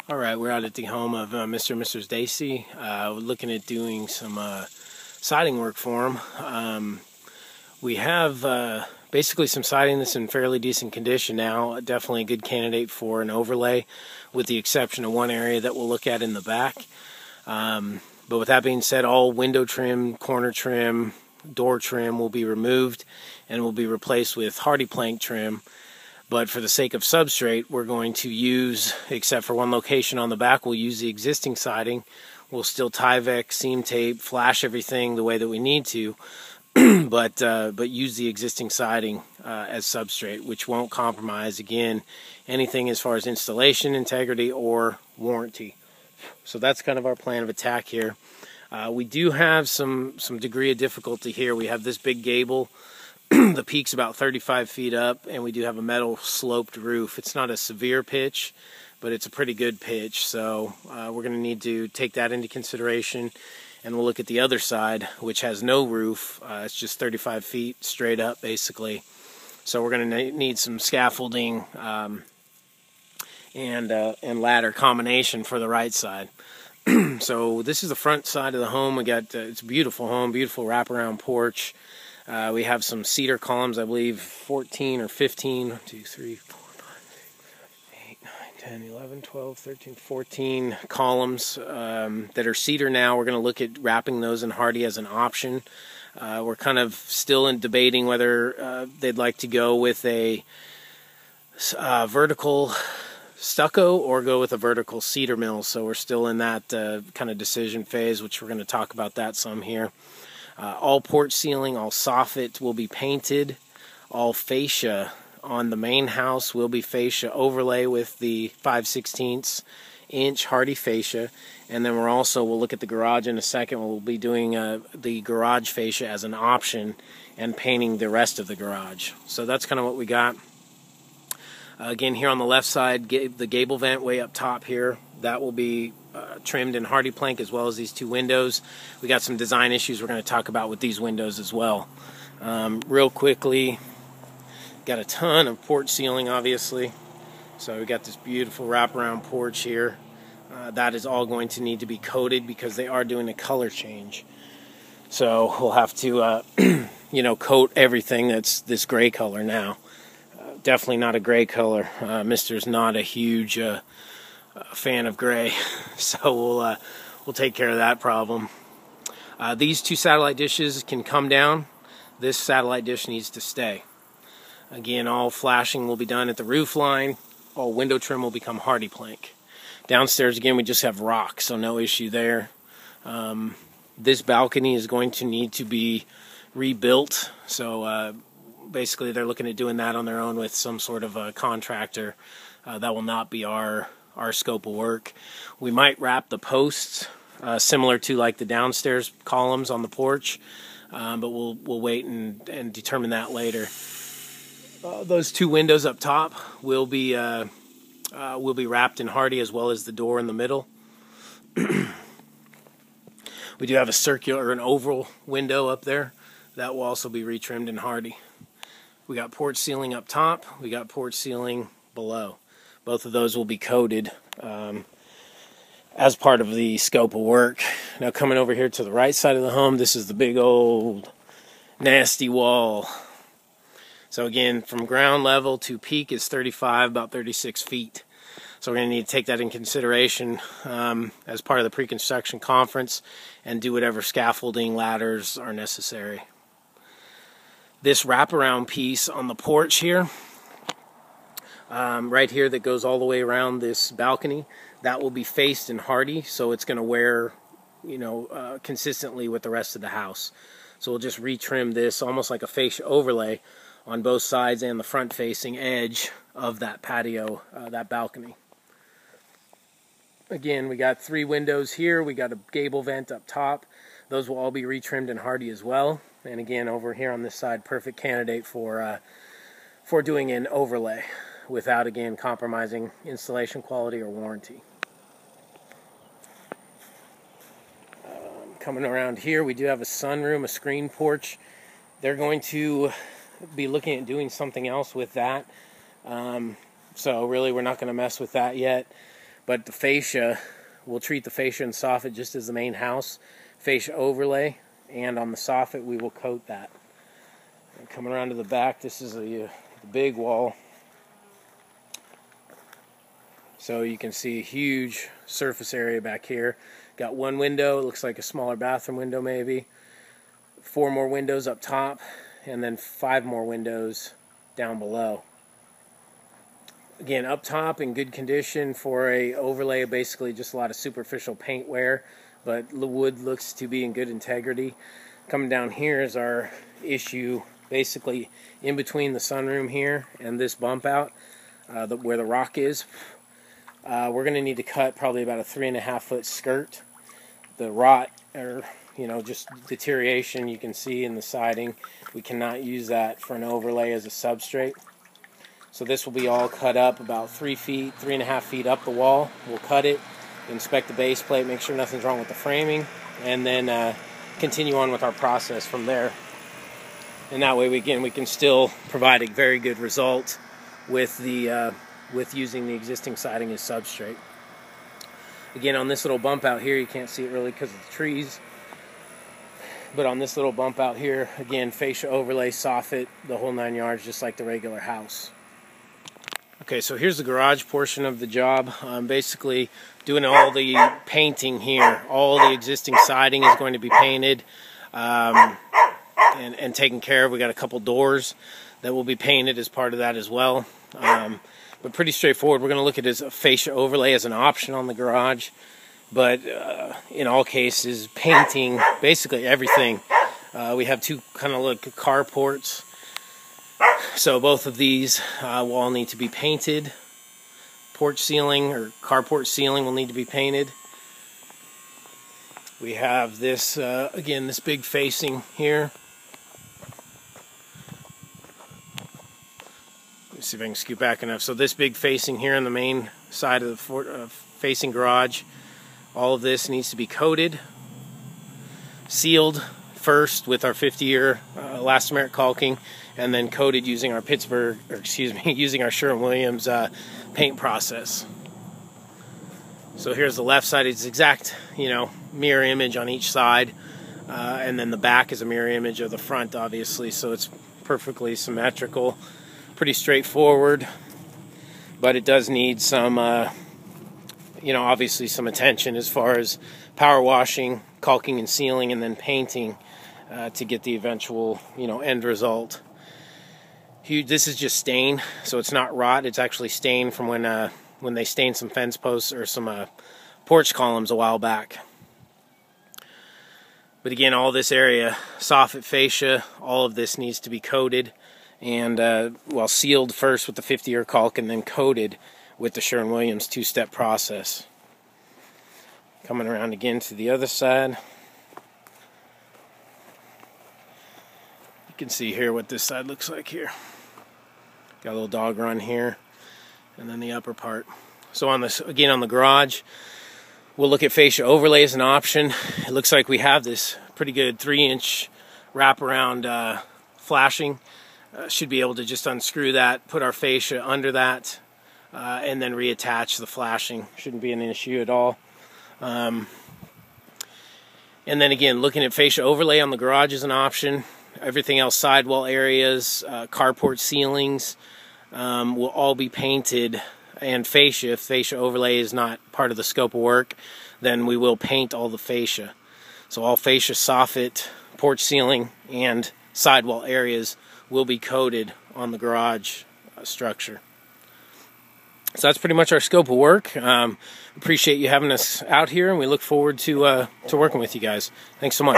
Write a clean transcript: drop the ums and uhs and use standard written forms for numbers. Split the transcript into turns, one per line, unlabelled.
All right, we're out at the home of Mr. and Mrs. Dahse. We're looking at doing some siding work for them. We have basically some siding that's in fairly decent condition now. Definitely a good candidate for an overlay, with the exception of one area that we'll look at in the back. But with that being said, all window trim, corner trim, door trim will be removed and will be replaced with Hardie plank trim. But for the sake of substrate, we're going to use, except for one location on the back, we'll use the existing siding. We'll still Tyvek, seam tape, flash everything the way that we need to, but use the existing siding as substrate, which won't compromise, again, anything as far as installation integrity or warranty. So that's kind of our plan of attack here. We do have some degree of difficulty here. We have this big gable. The peak's about 35 feet up, and we do have a metal sloped roof. It's not a severe pitch, but it's a pretty good pitch, so we're going to need to take that into consideration. And we'll look at the other side, which has no roof. It's just 35 feet straight up, basically. So we're going to need some scaffolding and ladder combination for the right side. So this is the front side of the home. We got it's a beautiful home, beautiful wraparound porch. We have some cedar columns, I believe 14 or 15, 1, 2, 3, 4, 5, 6, 7, 8, 9, 10, 11, 12, 13, 14 columns that are cedar now. We're going to look at wrapping those in Hardie as an option. We're kind of still debating whether they'd like to go with a vertical stucco or go with a vertical cedar mill. So we're still in that kind of decision phase, which we're going to talk about that some here. All porch ceiling, all soffit will be painted. All fascia on the main house will be fascia overlay with the 5/16 inch Hardie fascia. And then we'll look at the garage in a second. We'll be doing the garage fascia as an option and painting the rest of the garage. So that's kind of what we got. Again, here on the left side, the gable vent way up top here, that will be trimmed in Hardie plank, as well as these two windows. We got some design issues we're going to talk about with these windows as well. Real quickly, got a ton of porch ceiling, obviously. So we got this beautiful wraparound porch here. That is all going to need to be coated because they are doing a color change. So we'll have to, coat everything that's this gray color now. Definitely not a gray color. Mister's not a huge fan of gray, so we'll take care of that problem. These two satellite dishes can come down. This satellite dish needs to stay. Again, all flashing will be done at the roof line. All window trim will become Hardie plank. Downstairs, again, we just have rock, so no issue there. This balcony is going to need to be rebuilt, so basically they're looking at doing that on their own with some sort of a contractor. That will not be our scope of work. We might wrap the posts similar to like the downstairs columns on the porch, but we'll wait and determine that later. Those two windows up top will be wrapped in Hardie, as well as the door in the middle. We do have a circular and oval window up there that will also be retrimmed in Hardie. We got porch ceiling up top. We got porch ceiling below. Both of those will be coated as part of the scope of work. Now coming over here to the right side of the home, this is the big old nasty wall. So again, from ground level to peak is 35, about 36 feet. So we're going to need to take that in consideration as part of the pre-construction conference and do whatever scaffolding ladders are necessary. This wraparound piece on the porch here, right here, that goes all the way around this balcony, that will be faced in Hardie, so it's going to wear, consistently with the rest of the house. So we'll just retrim this almost like a fascia overlay on both sides and the front-facing edge of that patio, that balcony. Again, we got 3 windows here. We got a gable vent up top. Those will all be retrimmed in Hardie as well. And again, over here on this side, perfect candidate for doing an overlay without, again, compromising installation quality or warranty. Coming around here, we do have a sunroom, a screen porch. They're going to be looking at doing something else with that. So really, we're not going to mess with that yet. but the fascia, we'll treat the fascia and soffit just as the main house. Fascia overlay, and on the soffit we will coat that. And coming around to the back, this is the big wall. So you can see a huge surface area back here. Got one window, it looks like a smaller bathroom window maybe. 4 more windows up top, and then 5 more windows down below. Again, up top in good condition for a overlay, basically just a lot of superficial paint wear, but the wood looks to be in good integrity. Coming down here is our issue, basically in between the sunroom here and this bump out, where the rock is. We're going to need to cut probably about a 3.5 foot skirt. The rot, or just deterioration you can see in the siding, we cannot use that for an overlay as a substrate. So this will be all cut up about 3.5 feet up the wall. We'll cut it, inspect the base plate, make sure nothing's wrong with the framing, and then continue on with our process from there. And that way, we can still provide a very good result with using the existing siding as substrate. Again, on this little bump out here, you can't see it really because of the trees, but on this little bump out here, again, fascia overlay, soffit, the whole 9 yards, just like the regular house. Okay, so here's the garage portion of the job. I'm basically doing all the painting here. All the existing siding is going to be painted and taken care of. We got a couple doors that will be painted as part of that as well. But pretty straightforward. We're going to look at it as a fascia overlay as an option on the garage. But in all cases, painting basically everything. We have 2 kind of like carports. So both of these will all need to be painted. Porch ceiling or carport ceiling will need to be painted. We have this, again, this big facing here. Let's see if I can scoot back enough. So this big facing here on the main side of the facing garage, all of this needs to be coated, sealed first with our 50-year elastomeric caulking, and then coated using our using our Sherwin-Williams paint process. So here's the left side. It's exact, mirror image on each side, and then the back is a mirror image of the front, obviously. So it's perfectly symmetrical, pretty straightforward. But it does need some, obviously some attention as far as power washing, caulking and sealing, and then painting to get the eventual, end result. This is just stain, so it's not rot. It's actually stain from when they stained some fence posts or some porch columns a while back. But again, all this area, soffit, fascia, all of this needs to be coated and sealed first with the 50-year caulk and then coated with the Sherwin-Williams 2-step process. Coming around again to the other side. You can see here what this side looks like here. Got a little dog run here, and then the upper part. So on this, again, on the garage, we'll look at fascia overlay as an option. It looks like we have this pretty good 3-inch wraparound flashing. Should be able to just unscrew that, put our fascia under that, and then reattach the flashing. Shouldn't be an issue at all. And then again, looking at fascia overlay on the garage is an option. Everything else, sidewall areas, carport ceilings, will all be painted, and fascia. If fascia overlay is not part of the scope of work, then we will paint all the fascia. So all fascia, soffit, porch ceiling, and sidewall areas will be coated on the garage structure. So that's pretty much our scope of work. Appreciate you having us out here, and we look forward to working with you guys. Thanks so much.